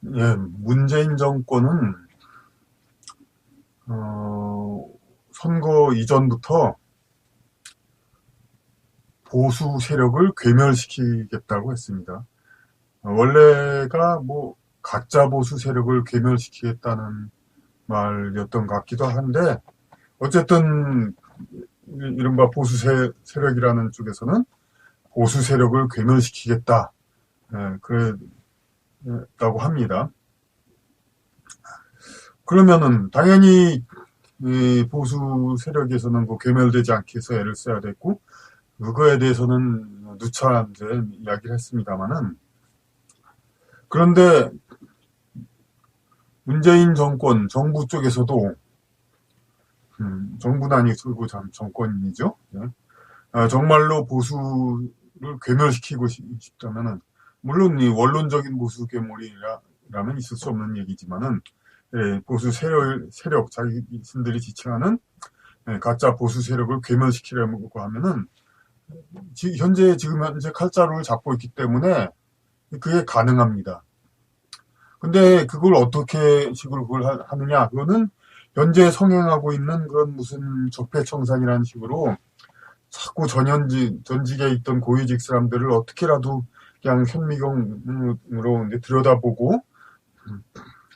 예, 문재인 정권은 어, 선거 이전부터 보수 세력을 괴멸시키겠다고 했습니다. 원래가 뭐 가짜 보수 세력을 괴멸시키겠다는 말이었던 것 같기도 한데 어쨌든 이른바 보수 세력이라는 쪽에서는 보수 세력을 괴멸시키겠다 그랬다고 합니다. 그러면은 당연히 이 보수 세력에서는 뭐 괴멸되지 않기 위해서 애를 써야 됐고 그거에 대해서는 누차 이제 이야기를 했습니다만은 그런데 문재인 정권 정부 쪽에서도 정부는 아니고 참 정권이죠. 예. 정말로 보수를 괴멸시키고 싶다면은 물론 이 원론적인 보수 괴물이라면 있을 수 없는 얘기지만은 예, 보수 세력 자기신들이 지칭하는 가짜 보수 세력을 괴멸시키려고 하면은 지금 현재 칼자루를 잡고 있기 때문에 그게 가능합니다. 근데 그걸 어떻게 식으로 그걸 하느냐? 그거는 현재 성행하고 있는 그런 무슨 적폐청산이라는 식으로 자꾸 전직에 있던 고위직 사람들을 어떻게라도 그냥 현미경으로 이제 들여다보고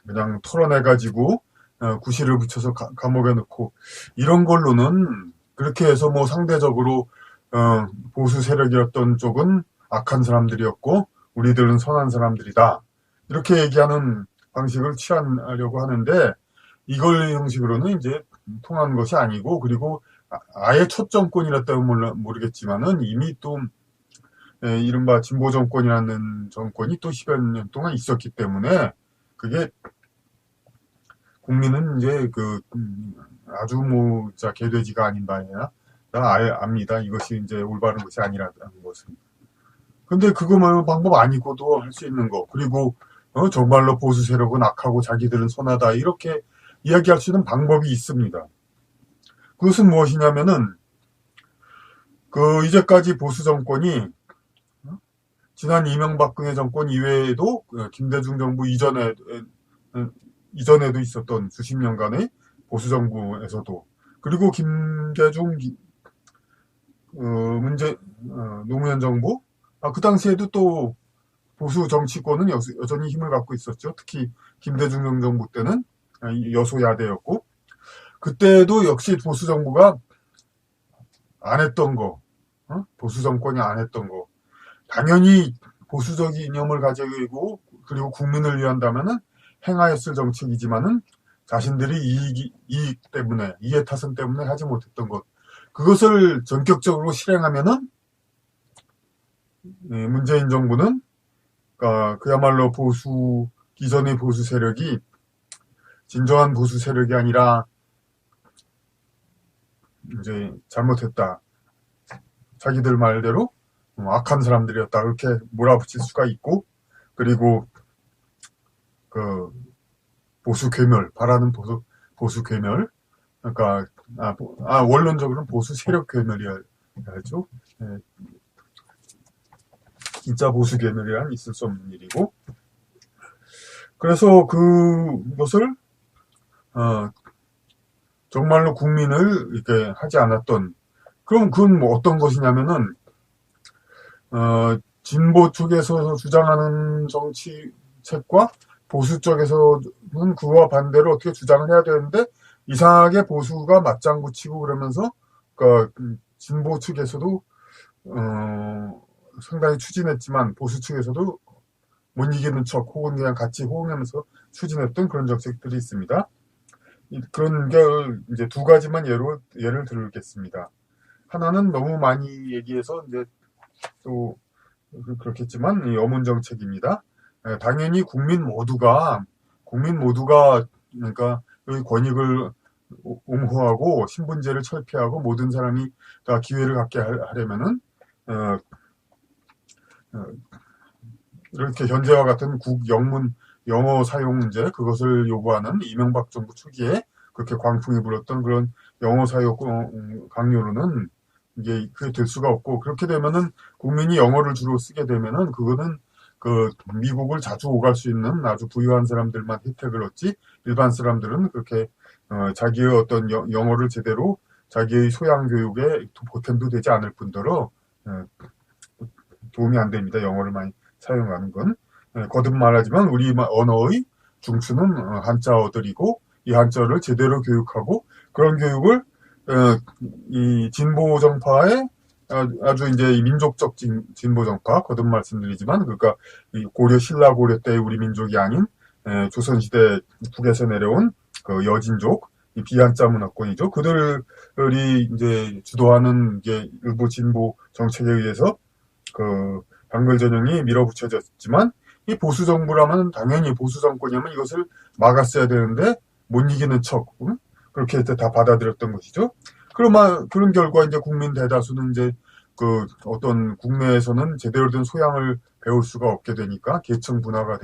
그냥 털어내가지고 구실을 붙여서 감옥에 넣고 이런 걸로는 그렇게 해서 뭐 상대적으로 보수 세력이었던 쪽은 악한 사람들이었고 우리들은 선한 사람들이다. 이렇게 얘기하는 방식을 취하려고 하는데 이걸 형식으로는 이제 통한 것이 아니고 그리고 아예 첫 정권이랬다면 모르겠지만은 이미 또 이른바 진보 정권이라는 정권이 또 10여 년 동안 있었기 때문에 그게 국민은 이제 아주 뭐 진짜 개돼지가 아닌 바에야 다 압니다. 이것이 이제 올바른 것이 아니라는 것은. 근데 그거만 방법 아니고도 할 수 있는 거. 그리고 정말로 보수 세력은 악하고 자기들은 선하다 이렇게 이야기할 수 있는 방법이 있습니다. 그것은 무엇이냐면은 그 이제까지 보수 정권이 지난 이명박근혜 정권 이외에도 김대중 정부 이전에도 있었던 수십 년간의 보수 정부에서도 그리고 김대중 노무현 정부 그 당시에도 또 보수 정치권은 여전히 힘을 갖고 있었죠. 특히 김대중 정부 때는 여소야대였고 그때도 역시 보수 정부가 안 했던 거, 보수 정권이 안 했던 거 당연히 보수적 이념을 가지고 그리고 국민을 위한다면은 행하였을 정책이지만은 자신들이 이익 때문에 이해타선 때문에 하지 못했던 것 그것을 전격적으로 실행하면은 문재인 정부는 그야말로 기존의 보수 세력이 진정한 보수 세력이 아니라 이제 잘못했다 자기들 말대로 악한 사람들이었다 그렇게 몰아붙일 수가 있고 그리고 그 보수 괴멸 바라는 보수 괴멸 그러니까 원론적으로는 보수 세력 괴멸이야죠. 진짜 보수 괴멸이란 있을 수 없는 일이고 그래서 그것을 정말로 국민을 이렇게 하지 않았던 그럼 그건 뭐 어떤 것이냐면은 진보 쪽에서 주장하는 정치책과 보수 쪽에서는 그와 반대로 어떻게 주장을 해야 되는데 이상하게 보수가 맞장구 치고 그러면서 진보 측에서도 상당히 추진했지만 보수 측에서도 못 이기는 척 혹은 그냥 같이 호응하면서 추진했던 그런 정책들이 있습니다. 그런 게 이제 두 가지만 예를 들겠습니다. 하나는 너무 많이 얘기해서 이제 또 그렇겠지만 이 어문 정책입니다. 당연히 국민 모두가 그러니까 여기 권익을 옹호하고 신분제를 철폐하고 모든 사람이 다 기회를 갖게 하려면은 어, 어, 이렇게 현재와 같은 국영문 영어 사용 문제 그것을 요구하는 이명박 정부 초기에 그렇게 광풍이 불었던 그런 영어 사용 강요로는 이게 그게 될 수가 없고 그렇게 되면은 국민이 영어를 주로 쓰게 되면은 그거는 미국을 자주 오갈 수 있는 아주 부유한 사람들만 혜택을 얻지, 일반 사람들은 그렇게, 자기의 어떤 영어를 제대로 자기의 소양 교육에 보탬도 되지 않을 뿐더러, 어, 도움이 안 됩니다. 영어를 많이 사용하는 건. 거듭 말하지만 우리 언어의 중추는 한자어들이고 이 한자어를 제대로 교육하고 그런 교육을 이 진보 정파의 아주 이제 민족적 진보 정파 거듭 말씀드리지만 그러니까 고려 신라 고려 때의 우리 민족이 아닌 조선시대 북에서 내려온 그 여진족 이 비한자 문화권이죠. 그들이 이제 주도하는 이제 일부 진보 정책에 의해서 단글 전형이 밀어붙여졌지만 이 보수 정부라면 당연히 보수 정권이면 이것을 막았어야 되는데 못 이기는 척 그렇게 해서 다 받아들였던 것이죠. 그런 결과 이제 국민 대다수는 이제 어떤 국내에서는 제대로 된 소양을 배울 수가 없게 되니까 계층 분화가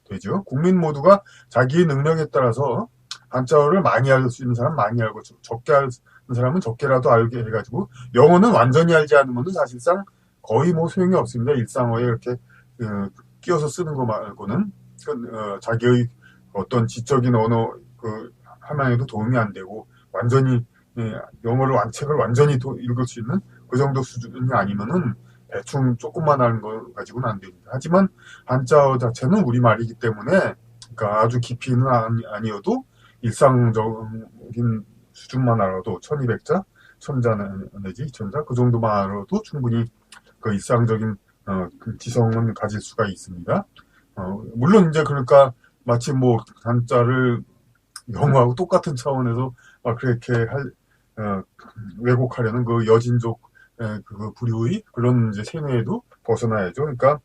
되죠. 국민 모두가 자기의 능력에 따라서 한자어를 많이 알 수 있는 사람 많이 알고 적게 알 수 있는 사람은 적게라도 알게 해가지고 영어는 완전히 알지 않으면 사실상 거의 뭐 소용이 없습니다. 일상어에 이렇게 끼워서 쓰는 거 말고는 자기의 어떤 지적인 언어 하나에도 도움이 안 되고 완전히 영어를 책을 완전히 읽을 수 있는 그 정도 수준이 아니면은 대충 조금만 아는 거 가지고는 안 됩니다. 하지만 한자어 자체는 우리말이기 때문에 그러니까 아주 깊이는 아니어도 일상적인 수준만 알아도 1200자, 1000자 내지 2000자 그 정도만 알아도 충분히 일상적인 지성은 가질 수가 있습니다. 물론 이제 그러니까 마치 뭐 한자를 영어하고 똑같은 차원에서 그렇게 왜곡하려는 그 여진족 그 부류의 그런 이제 생애에도 벗어나야죠. 그러니까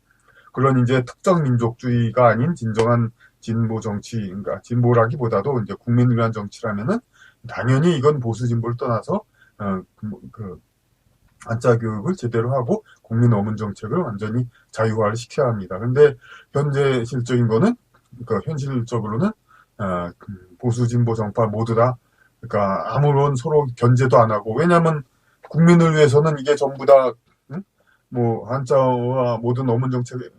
그런 이제 특정 민족주의가 아닌 진정한 진보 정치, 그러니까 진보라기보다도 이제 국민을 위한 정치라면은 당연히 이건 보수 진보를 떠나서 한자 교육을 제대로 하고 국민 어문 정책을 완전히 자유화를 시켜야 합니다. 근데 현재 실적인 거는 그러니까 현실적으로는 보수 진보 정파 모두 다 그러니까 아무런 서로 견제도 안 하고 왜냐하면 국민을 위해서는 이게 전부 다 뭐 한자와 모든 어문 정책을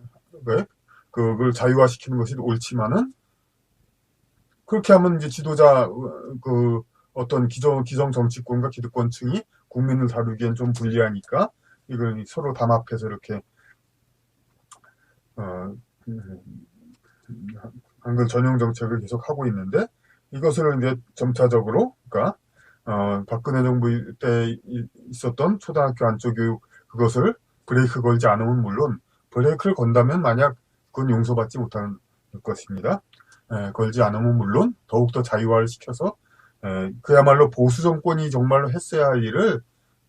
그걸 자유화시키는 것이 옳지만은 그렇게 하면 이제 지도자 어떤 기성 정치권과 기득권층이 국민을 다루기엔 좀 불리하니까 이걸 서로 담합해서 이렇게 한글 전용 정책을 계속 하고 있는데 이것을 이제 점차적으로 그러니까 박근혜 정부 때 있었던 초등학교 안쪽 교육 그것을 브레이크 걸지 않으면 물론 브레이크를 건다면 만약 그건 용서받지 못할 것입니다. 걸지 않으면 물론 더욱더 자유화를 시켜서 그야말로 보수 정권이 정말로 했어야 할 일을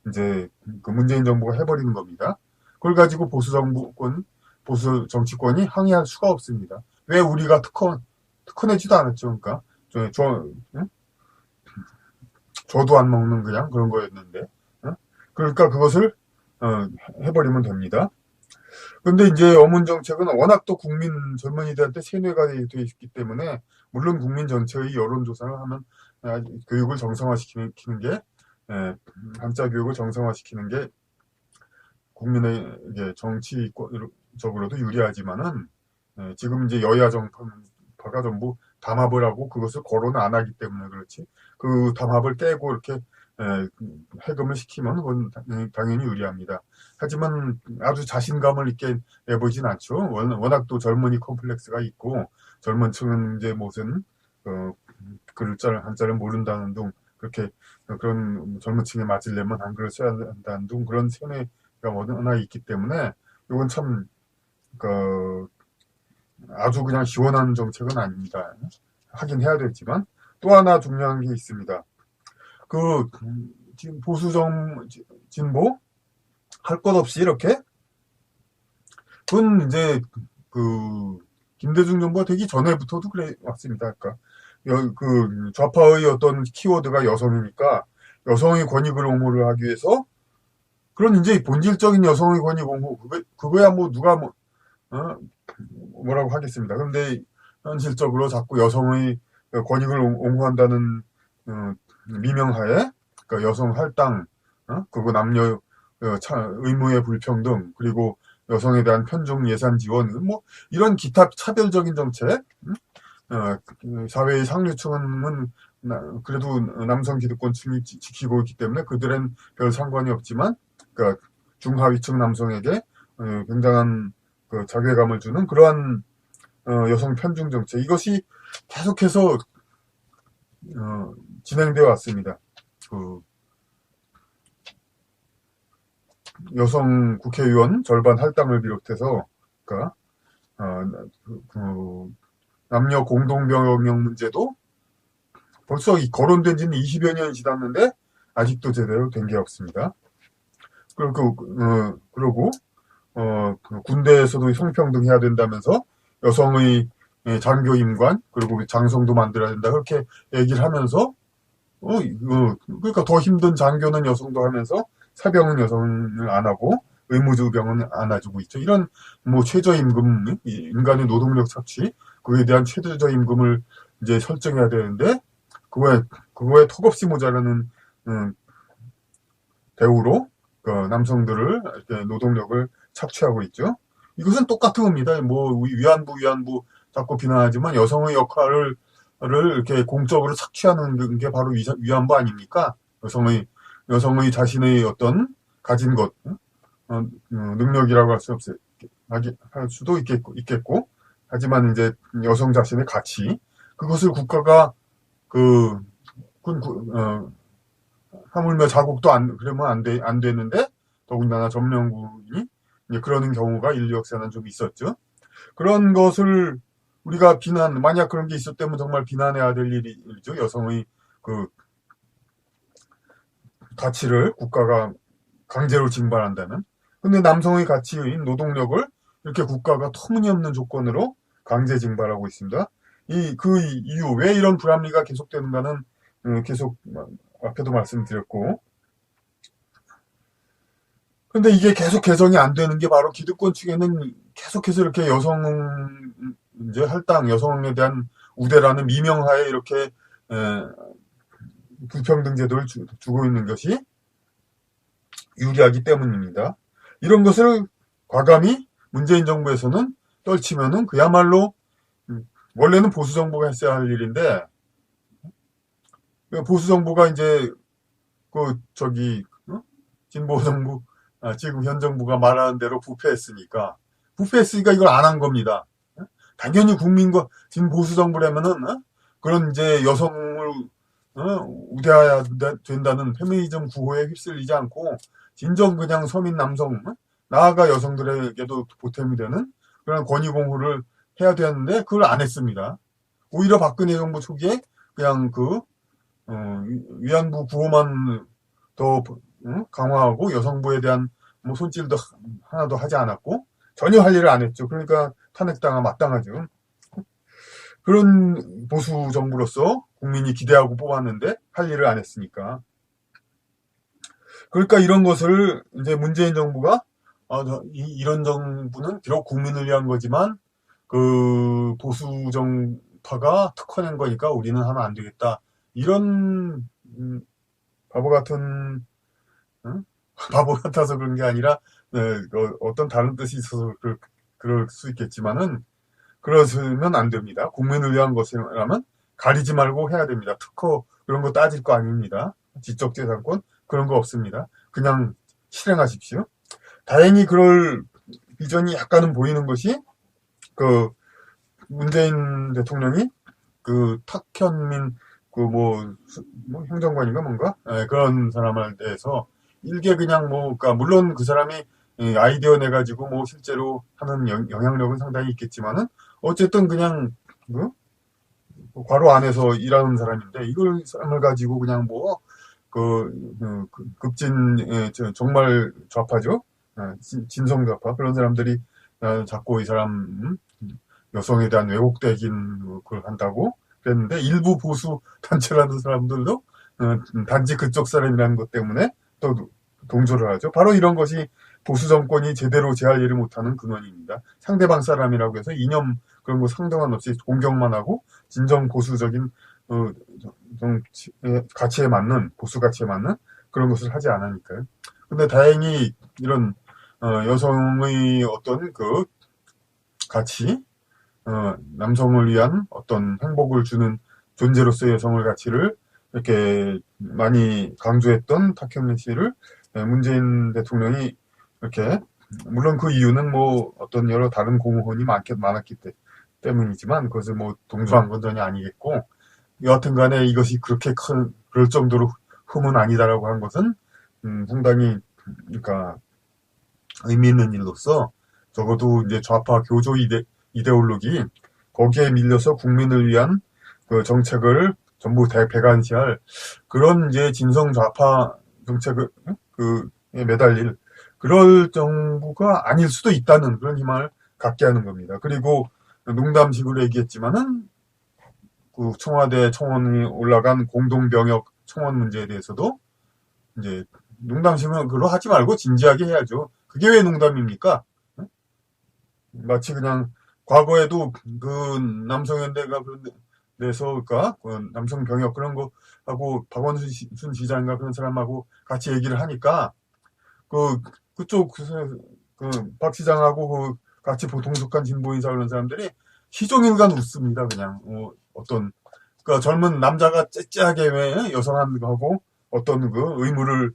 이제 그 문재인 정부가 해버리는 겁니다. 그걸 가지고 보수 정치권이 항의할 수가 없습니다. 왜 우리가 특허내지도 않았죠. 그러니까 저도 안 먹는 그냥 그런 거였는데 그러니까 그것을 해버리면 됩니다. 근데 이제 어문 정책은 워낙 또 국민 젊은이들한테 세뇌가 되어 있기 때문에 물론 국민 전체의 여론조사를 하면 교육을 정상화시키는 게 한자 교육을 정상화시키는 게 국민에게 정치적으로도 유리하지만은 지금 이제 여야 정파가 전부 담합을 하고 그것을 거론을 안 하기 때문에 그렇지 그 담합을 깨고 이렇게 해금을 시키면 그건 당연히 유리합니다. 하지만 아주 자신감을 있게 내보이진 않죠. 워낙 또 젊은이 컴플렉스가 있고 젊은 층은 이제 무슨 한자를 모른다는 둥 그렇게 그런 젊은 층에 맞으려면 한글을 써야 한다는 둥 그런 세뇌가 워낙 있기 때문에 이건 참 아주 그냥 시원한 정책은 아닙니다. 하긴 해야 되지만 또 하나 중요한 게 있습니다. 지금 진보 할 것 없이 이렇게 그건 이제 김대중 정부가 되기 전에부터도 그래 왔습니다. 그러니까 좌파의 어떤 키워드가 여성이니까 여성의 권익을 옹호를 하기 위해서 그런 이제 본질적인 여성의 권익 옹호 그거야 뭐 누가 뭐라고 하겠습니다. 그런데 현실적으로 자꾸 여성의 권익을 옹호한다는 미명하에 그러니까 여성 할당 그리고 남녀 의무의 불평등 그리고 여성에 대한 편중 예산 지원, 뭐 이런 기타 차별적인 정책, 사회의 상류층은 그래도 남성 기득권층이 지키고 있기 때문에 그들은 별 상관이 없지만, 그러니까 중하위층 남성에게 굉장한 그 자괴감을 주는 그러한 여성 편중 정책, 이것이 계속해서 진행되어 왔습니다. 그 여성 국회의원 절반 할당을 비롯해서, 그러니까 남녀 공동병역 문제도 벌써 거론된 지는 20여 년이 지났는데 아직도 제대로 된 게 없습니다. 그리고 군대에서도 성평등 해야 된다면서 여성의 장교임관 그리고 장성도 만들어야 된다 그렇게 얘기를 하면서 그러니까 더 힘든 장교는 여성도 하면서 사병은 여성을 안 하고 의무주병은 안아주고 있죠. 이런 뭐 최저임금, 인간의 노동력 착취, 그에 대한 최저임금을 이제 설정해야 되는데 그거에 턱없이 모자라는 대우로 남성들을 이렇게 노동력을 착취하고 있죠. 이것은 똑같은 겁니다. 뭐 위안부 자꾸 비난하지만 여성의 역할을 이렇게 공적으로 착취하는 게 바로 위안부 아닙니까? 여성의 자신의 어떤 가진 것, 능력이라고 할 수도 있겠고, 하지만 이제 여성 자신의 가치, 그것을 국가가 그, 하물며 자국도 그러면 안 되는데, 더군다나 점령군이 이제 그러는 경우가 인류 역사는 좀 있었죠. 그런 것을 우리가 만약 그런 게 있었다면 정말 비난해야 될 일이죠. 여성의 그 가치를 국가가 강제로 징발한다는. 근데 남성의 가치인 노동력을 이렇게 국가가 터무니없는 조건으로 강제 징발하고 있습니다. 그 이유, 왜 이런 불합리가 계속되는가는 계속 앞에도 말씀드렸고. 근데 이게 계속 개정이 안 되는 게 바로 기득권 측에는 계속해서 이렇게 이제 할당, 여성에 대한 우대라는 미명하에 이렇게 불평등 제도를 주고 있는 것이 유리하기 때문입니다. 이런 것을 과감히 문재인 정부에서는 떨치면은 그야말로 원래는 보수 정부가 했어야 할 일인데 보수 정부가 이제 진보 정부 지금 현 정부가 말하는 대로 부패했으니까 이걸 안 한 겁니다. 당연히 국민과 지금 보수 정부라면은 그런 이제 여성을 우대해야 된다는 페미니즘 구호에 휩쓸리지 않고 진정 그냥 서민 남성 나아가 여성들에게도 보탬이 되는 그런 권위 공호를 해야 되는데 그걸 안 했습니다. 오히려 박근혜 정부 초기에 그냥 위안부 구호만 더 강화하고 여성부에 대한 뭐 손질도 하나도 하지 않았고 전혀 할 일을 안 했죠. 그러니까 탄핵당하 마땅하죠. 그런 보수 정부로서 국민이 기대하고 뽑았는데 할 일을 안 했으니까. 그러니까 이런 것을 이제 문재인 정부가 이런 정부는 비록 국민을 위한 거지만 그 보수 정파가 특허낸 거니까 우리는 하면 안 되겠다. 이런 바보 같은 바보 같아서 그런 게 아니라 어떤 다른 뜻이 있어서 그럴 수 있겠지만은 그러시면 안 됩니다. 국민을 위한 것이라면 가리지 말고 해야 됩니다. 특허 그런 거 따질 거 아닙니다. 지적재산권 그런 거 없습니다. 그냥 실행하십시오. 다행히 그럴 비전이 약간은 보이는 것이 문재인 대통령이 탁현민 뭐 행정관인가 뭔가 그런 사람에 대해서 일개 그냥 그러니까 물론 그 사람이 아이디어 내 가지고 실제로 하는 영향력은 상당히 있겠지만은 어쨌든 그냥 괄호 안에서 일하는 사람인데 이걸 사람을 가지고 그냥 급진 정말 좌파죠. 진성 좌파 그런 사람들이 자꾸 이 사람 여성에 대한 왜곡되긴 그걸 한다고 그랬는데 일부 보수 단체라는 사람들도 단지 그쪽 사람이라는 것 때문에 또 동조를 하죠. 바로 이런 것이 보수 정권이 제대로 제할 일을 못하는 근원입니다. 상대방 사람이라고 해서 이념 그런 거 상관없이 공격만 하고 진정 보수적인 가치에 맞는 보수 가치에 맞는 그런 것을 하지 않으니까요. 근데 다행히 이런 여성의 어떤 그 가치, 남성을 위한 어떤 행복을 주는 존재로서의 여성의 가치를 이렇게 많이 강조했던 탁현민 씨를 문재인 대통령이 이렇게, 물론 그 이유는 뭐 어떤 여러 다른 공헌이 많았기 때문이지만 그것을 뭐 동조한 건 전혀 아니겠고, 여하튼 간에 이것이 그렇게 그럴 정도로 흠은 아니다라고 한 것은 상당히 그러니까 의미 있는 일로서, 적어도 이제 좌파 교조 이데올로기 거기에 밀려서 국민을 위한 그 정책을 전부 배관시할 그런 이제 진성 좌파 정책을 매달릴 그럴 정부가 아닐 수도 있다는 그런 희망을 갖게 하는 겁니다. 그리고 농담식으로 얘기했지만은 그 청와대 청원이 올라간 공동병역 청원 문제에 대해서도 이제 농담식으로 그로 하지 말고 진지하게 해야죠. 그게 왜 농담입니까? 마치 그냥 과거에도 그 남성연대가 그런 데서 그 남성 병역 그런 거 하고 박원순 시장인가 그런 사람하고 같이 얘기를 하니까 그쪽 박 시장하고 같이 보통숙한 진보 인사 그런 사람들이 시종일관 웃습니다. 그냥 어떤 그 젊은 남자가 째째하게 왜 여성하고 어떤 그 의무를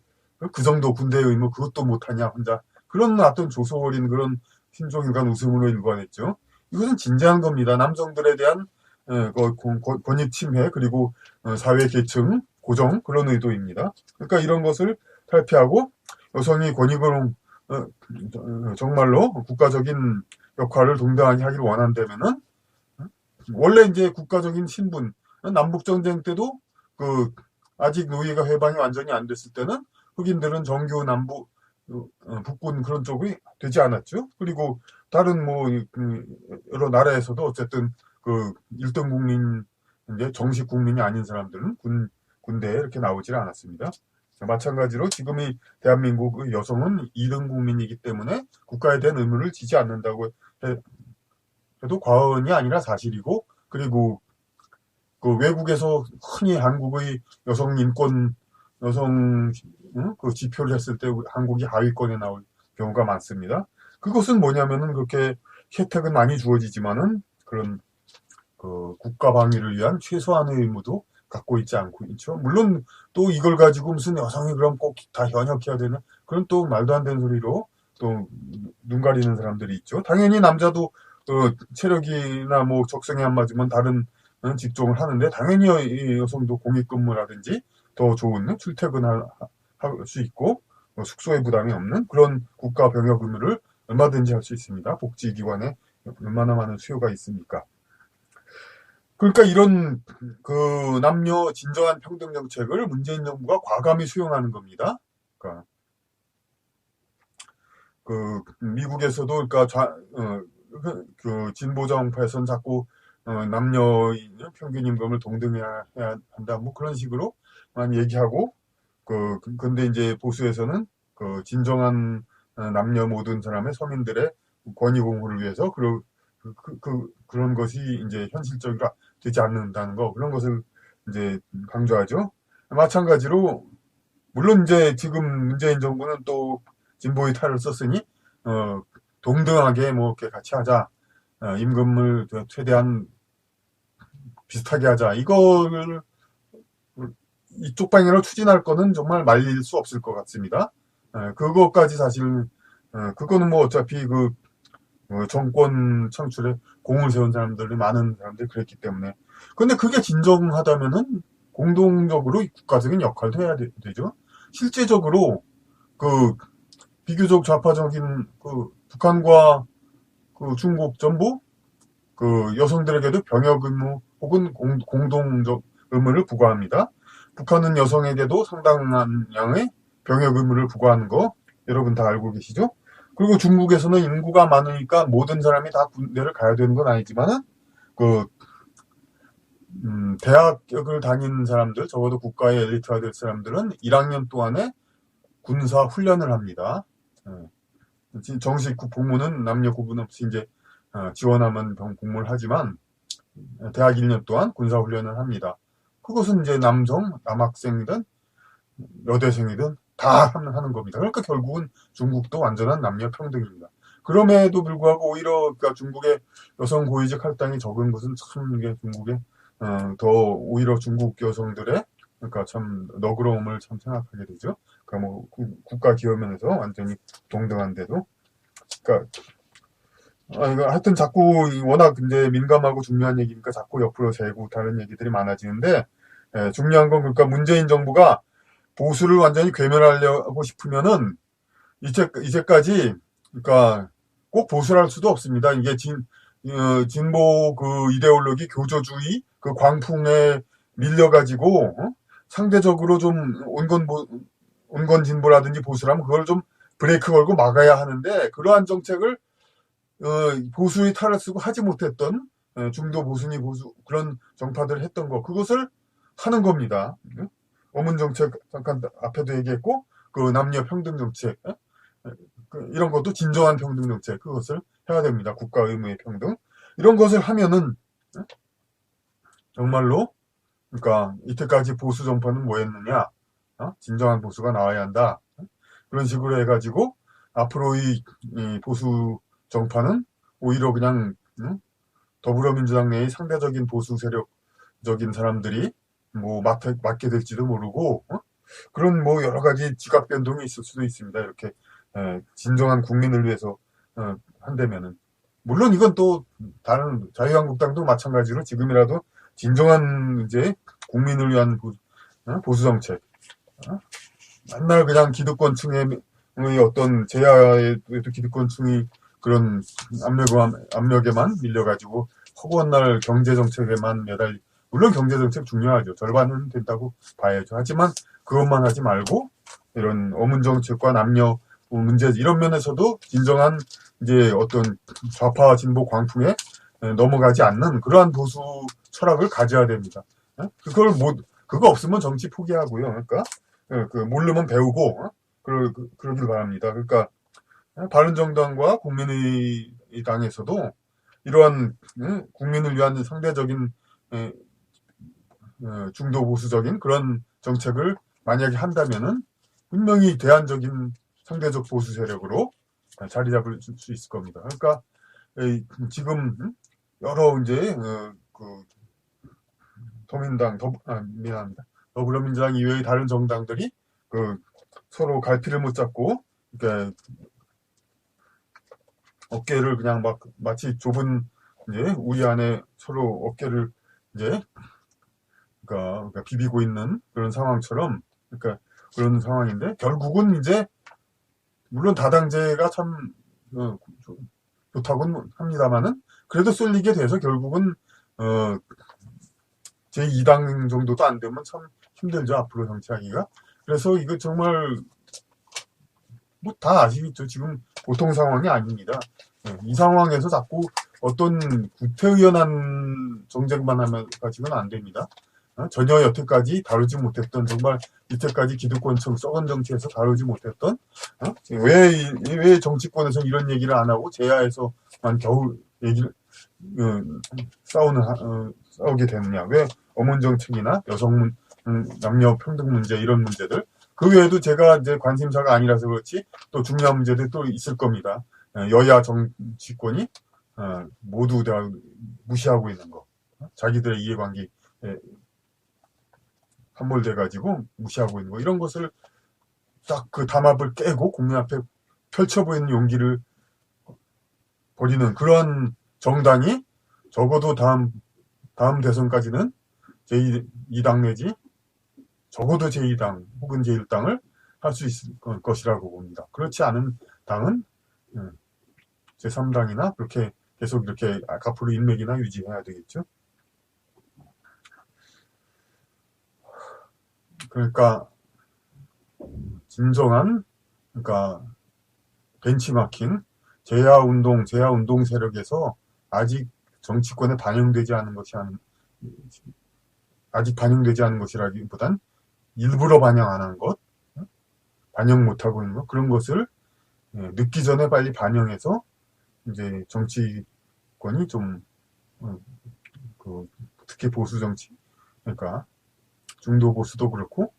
그 정도 군대의 의무 그것도 못하냐 혼자 그런 어떤 조소어린 그런 신종일관 웃음으로 일관했죠. 이것은 진지한 겁니다. 남성들에 대한 권익 침해 그리고 사회 계층 고정 그런 의도입니다. 그러니까 이런 것을 탈피하고 여성이 권익을 정말로 국가적인 역할을 동당하게 하기를 원한다면은 원래 이제 국가적인 신분 남북전쟁 때도 아직 노예가 해방이 완전히 안 됐을 때는 흑인들은 정규 남부 북군 그런 쪽이 되지 않았죠. 그리고 다른 뭐 여러 나라에서도 어쨌든 그 1등 국민 이제 정식 국민이 아닌 사람들은 군대에 이렇게 나오질 않았습니다. 마찬가지로 지금의 대한민국 여성은 2등 국민이기 때문에 국가에 대한 의무를 지지 않는다고 해도 과언이 아니라 사실이고, 그리고 그 외국에서 흔히 한국의 여성 인권, 여성 그 지표를 했을 때 한국이 하위권에 나올 경우가 많습니다. 그것은 뭐냐면은 그렇게 혜택은 많이 주어지지만은 그런 그 국가 방위를 위한 최소한의 의무도 갖고 있지 않고 있죠. 물론 또 이걸 가지고 무슨 여성이 그럼 꼭 다 현역해야 되는 그런 또 말도 안 되는 소리로 또 눈 가리는 사람들이 있죠. 당연히 남자도 체력이나 뭐 적성에 안 맞으면 다른 직종을 하는데 당연히 이 여성도 공익근무라든지 더 좋은 출퇴근할 수 있고 숙소에 부담이 없는 그런 국가 병역 의무를 얼마든지 할 수 있습니다. 복지기관에 얼마나 많은 수요가 있습니까? 그러니까 이런 그 남녀 진정한 평등 정책을 문재인 정부가 과감히 수용하는 겁니다. 그러니까 그 미국에서도 그러니까 그 진보 정파에서는 자꾸 남녀 평균 임금을 동등해야 한다 뭐 그런 식으로 많이 얘기하고 근데 이제 보수에서는 그 진정한 남녀 모든 사람의 서민들의 권익 옹호를 위해서 그런 것이 이제 현실적으로 되지 않는다는 거 그런 것을 이제 강조하죠. 마찬가지로 물론 이제 지금 문재인 정부는 또 진보의 탈을 썼으니 동등하게 뭐 이렇게 같이 하자, 임금을 최대한 비슷하게 하자 이거를 이쪽 방향으로 추진할 거는 정말 말릴 수 없을 것 같습니다. 그것까지 사실 그거는 뭐 어차피 정권 창출에 공을 세운 사람들이 많은 사람들이 그랬기 때문에 근데 그게 진정하다면은 공동적으로 국가적인 역할도 해야 되죠. 실제적으로 그 비교적 좌파적인 북한과 중국 전부 여성들에게도 병역 의무 혹은 공동적 의무를 부과합니다. 북한은 여성에게도 상당한 양의 병역 의무를 부과하는 거 여러분 다 알고 계시죠? 그리고 중국에서는 인구가 많으니까 모든 사람이 다 군대를 가야 되는 건 아니지만은 대학을 다니는 사람들, 적어도 국가의 엘리트가 될 사람들은 1학년 동안에 군사 훈련을 합니다. 정식 복무는 남녀 구분 없이 이제 지원하면 복무를 하지만 대학 1년 동안 군사 훈련을 합니다. 그것은 이제 남학생이든 여대생이든 다 하는 겁니다. 그러니까 결국은 중국도 완전한 남녀 평등입니다. 그럼에도 불구하고 오히려 그러니까 중국의 여성 고위직 할당이 적은 것은 참 이게 중국의 더 오히려 중국 여성들의 그러니까 참 너그러움을 참 생각하게 되죠. 그러니까 뭐 국가 기업면에서 완전히 동등한데도 그러니까 이거 하여튼 자꾸 워낙 이제 민감하고 중요한 얘기니까 자꾸 옆으로 새고 다른 얘기들이 많아지는데 중요한 건 그러니까 문재인 정부가 보수를 완전히 괴멸하려고 싶으면은 이제까지 그러니까 꼭 보수할 수도 없습니다. 이게 진보 그 이데올로기 교조주의 그 광풍에 밀려가지고 상대적으로 좀 온건 진보라든지 보수라면 그걸 좀 브레이크 걸고 막아야 하는데 그러한 정책을 보수의 탈을 쓰고 하지 못했던 중도 보수니 보수 그런 정파들 했던 거 그것을 하는 겁니다. 어문 정책 잠깐 앞에도 얘기했고 그 남녀 평등 정책 이런 것도 진정한 평등 정책 그것을 해야 됩니다. 국가 의무의 평등 이런 것을 하면은 정말로 그러니까 이때까지 보수 정파는 뭐였느냐 진정한 보수가 나와야 한다 그런 식으로 해가지고 앞으로 이 보수 정파는 오히려 그냥 더불어민주당 내의 상대적인 보수 세력적인 사람들이 뭐 맡게 될지도 모르고 그런 뭐 여러 가지 지각 변동이 있을 수도 있습니다. 이렇게 진정한 국민을 위해서 한다면은 물론 이건 또 다른 자유한국당도 마찬가지로 지금이라도 진정한 이제 국민을 위한 보수 정책 맨날 그냥 기득권층의 어떤 제야에도 기득권층이 그런 압력에만 밀려가지고 허구한 날 경제정책에만 물론 경제정책 중요하죠. 절반은 된다고 봐야죠. 하지만 그것만 하지 말고 이런 어문정책과 남녀 문제 이런 면에서도 진정한 이제 어떤 좌파 진보 광풍에 넘어가지 않는 그러한 보수 철학을 가져야 됩니다. 그거 없으면 정치 포기하고요. 그러니까 모르면 배우고 그러길 바랍니다. 그러니까 바른정당과 국민의당에서도 이러한 국민을 위한 상대적인 중도 보수적인 그런 정책을 만약에 한다면은 분명히 대안적인 상대적 보수 세력으로 자리 잡을 수 있을 겁니다. 그러니까 지금 여러 이제 그 미안합니다. 더불어민주당 이외의 다른 정당들이 서로 갈피를 못 잡고 그러니까 어깨를 그냥 막 마치 좁은 이제 우리 안에 서로 어깨를 이제 그러니까 비비고 있는 그런 상황처럼 그러니까 그런 상황인데 결국은 이제 물론 다당제가 참 좋다고는 합니다만은 그래도 쏠리게 돼서 결국은 제2당 정도도 안 되면 참 힘들죠 앞으로 정치하기가. 그래서 이거 정말 뭐 다 아시겠죠. 지금 보통 상황이 아닙니다. 이 상황에서 자꾸 어떤 구태의연한 정책만 하면까지는 안 됩니다. 전혀 여태까지 다루지 못했던 정말 이때까지 기득권층 썩은 정치에서 다루지 못했던 왜 정치권에서 이런 얘기를 안 하고 제야에서만 겨우 얘기를 싸우게 되느냐 왜 어문 정책이나 여성 남녀 평등 문제 이런 문제들 그 외에도 제가 이제 관심사가 아니라서 그렇지 또 중요한 문제들 또 있을 겁니다. 여야 정치권이 모두 다 무시하고 있는 거 자기들의 이해관계 함몰돼가지고 무시하고 있는 거 이런 것을 딱 그 담합을 깨고 국민 앞에 펼쳐 보이는 용기를 버리는 그런 정당이 적어도 다음 대선까지는 제2당 내지 적어도 제2당 혹은 제1당을 할 수 있을 것이라고 봅니다. 그렇지 않은 당은 제3당이나 그렇게 계속 이렇게 앞으로 인맥이나 유지해야 되겠죠. 그러니까 진정한 그러니까 벤치마킹 제야 운동 세력에서 아직 정치권에 반영되지 않은 아직 반영되지 않은 것이라기보단 일부러 반영 안 한 것, 반영 못 하고 있는 것 그런 것을 늦기 전에 빨리 반영해서 이제 정치권이 좀 특히 보수 정치 그러니까 중도 보수도 그렇고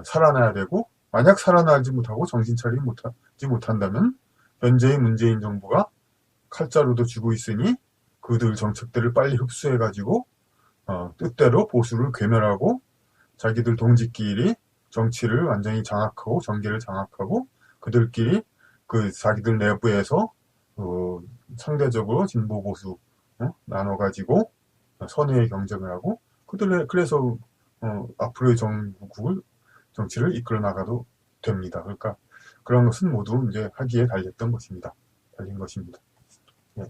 살아나야 되고 만약 살아나지 못하고 정신 차리지 못한다면 현재의 문재인 정부가 칼자루도 쥐고 있으니 그들 정책들을 빨리 흡수해가지고 뜻대로 보수를 괴멸하고 자기들 동지끼리 정치를 완전히 장악하고 정계를 장악하고 그들끼리 그 자기들 내부에서 상대적으로 진보 보수 나눠가지고 선의의 경쟁을 하고 그래서 앞으로의 정치를 이끌어 나가도 됩니다. 그러니까 그런 것은 모두 이제 하기에 달린 것입니다. 네.